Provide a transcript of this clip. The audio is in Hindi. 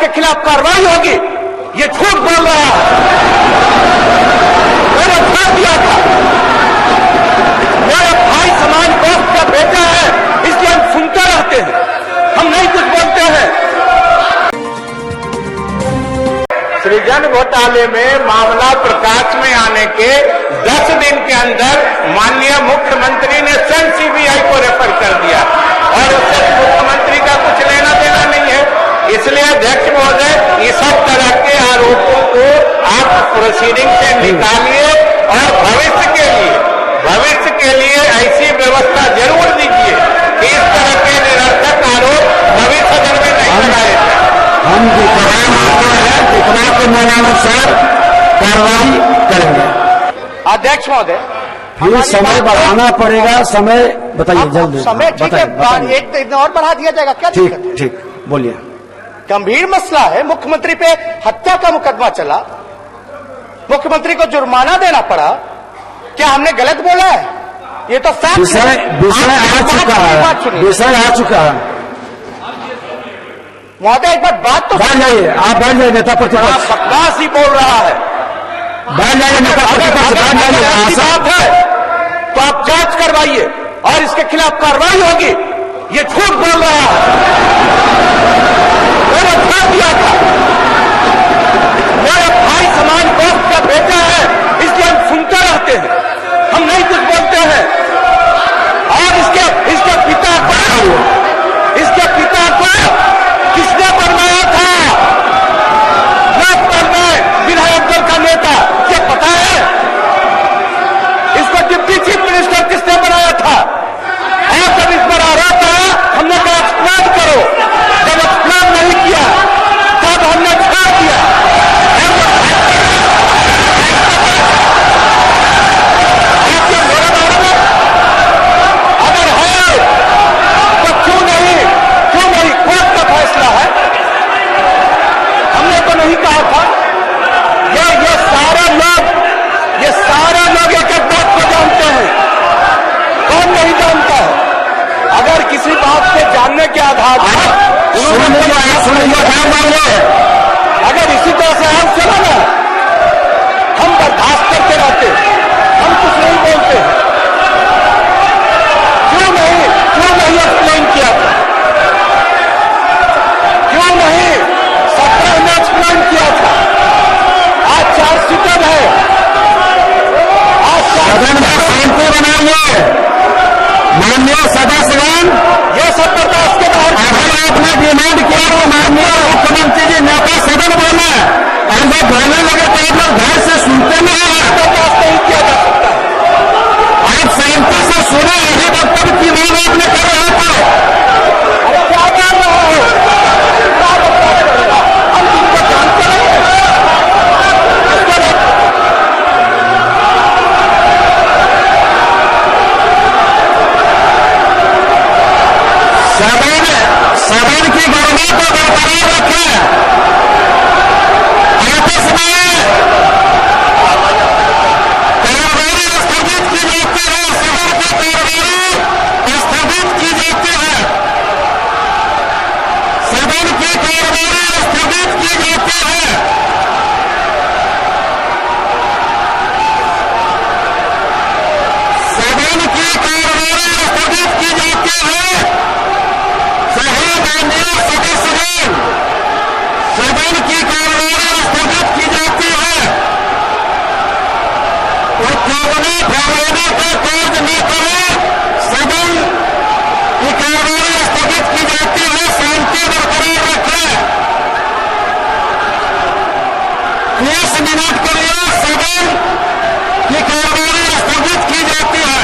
इसके खिलाफ कार्रवाई होगी। ये झूठ बोल रहा है। मैंने छोड़ दिया था, मेरे भाई समान दोस्त का बेटा है, इसलिए हम सुनते रहते हैं, हम नहीं कुछ बोलते हैं। सृजन घोटाले में मामला प्रकाश में आने के 10 दिन के अंदर माननीय मुख्यमंत्री ने स्वयं सीबीआई को रेफर कर दिया और उससे मुख्यमंत्री का कुछ लेना देना नहीं है। इसलिए अध्यक्ष महोदय, इस सब तरह के आरोपों को आप प्रोसीडिंग से निकालिए और भविष्य के लिए ऐसी व्यवस्था जरूर दीजिए कि इस तरह के निरर्थक आरोप भविष्य सदन में नहीं लगाए जाए। हम जितना के नियमानुसार कार्रवाई करेंगे। अध्यक्ष महोदय, फिर समय बढ़ाना पड़ेगा। समय बताइए जल्दी। समय ठीक है, एक दिन और बढ़ा दिया जाएगा, क्या दिक्कत है? ठीक, बोलिए। गंभीर मसला है, मुख्यमंत्री पे हत्या का मुकदमा चला, मुख्यमंत्री को जुर्माना देना पड़ा। क्या हमने गलत बोला है? ये तो फैक्ट विषय आ चुका है। महोदय एक बार बात तो बैठ जाइए, आप बैठ जाइए। नेता प्रतिपक्ष बकवास ही बोल रहा है। बैठ जाइए, नेता प्रतिपक्ष बैठ जाइए। बात है तो आप जांच करवाइए और इसके खिलाफ कार्रवाई होगी। ये झूठ बोल रहा है। मैंने छोड़ दिया था, मेरे भाई समान दोस्त का बेटा है, इसलिए हम सुनते रहते हैं, हम नहीं कुछ बोलते हैं। और इसके पिता को किसने बनवाया था? लोकदल में विधायक दल का नेता, क्या पता है? इसको डिप्टी चीफ मिनिस्टर किसने बनाया था? और जब इस पर आरोप आया, हमने कहा एक्सप्लेन करो। जब एक्सप्लेन नहीं किया तब हमने छोड़ दिया। अगर है तो क्यों नहीं? कोर्ट का फैसला है, हमने तो नहीं कहा था। ये सारे लोग एक एक बात को जानते हैं, कौन नहीं जानता है? अगर किसी बात को जानने के आधार पर अगर इसी तरह से हम चला ना, हम बर्दाश्त करते रहते, हम कुछ नहीं बोलते। क्यों नहीं एक्सप्लेन किया था? क्यों नहीं 17 में एक्सप्लेन किया था? आज चार्जशीटेड है, सदन में शांति बनाइए। माननीय सदस्यगण, ये सब बर्दाश्त के बाहर। अगर आपने डिमांड किया तो माननीय मुख्यमंत्री जी नेता सदन बोले और जब बोलने लगे तो आप लोग घर से सुनते नहीं हैं। बर्दाश्त नहीं किया जा सकता। आप शांति से सुने, यही वक्तव्य की मांग आपने कर रहे थे। अरे क्या कर रहा हो? हम तुमको जानते नहीं हैं। सदन की गरिमा को बरकरार रखें। आपस में कार्रवाई स्थगित की जाती है। सदन की कार्रवाई स्थगित की जाती है। सदन की कार्रवाई स्थगित की जाती है। सदन की कार्रवाई स्थगित की जाती है। सही माननीय सदस्यगण, सदन की कार्रवाई स्थगित की जाती है। उत्तेजना फैलाने का कार्य न करें। सदन की कार्रवाई स्थगित की जाती है। शांति बरकरार रखें। 30 मिनट के लिए सदन की कार्रवाई स्थगित की जाती है।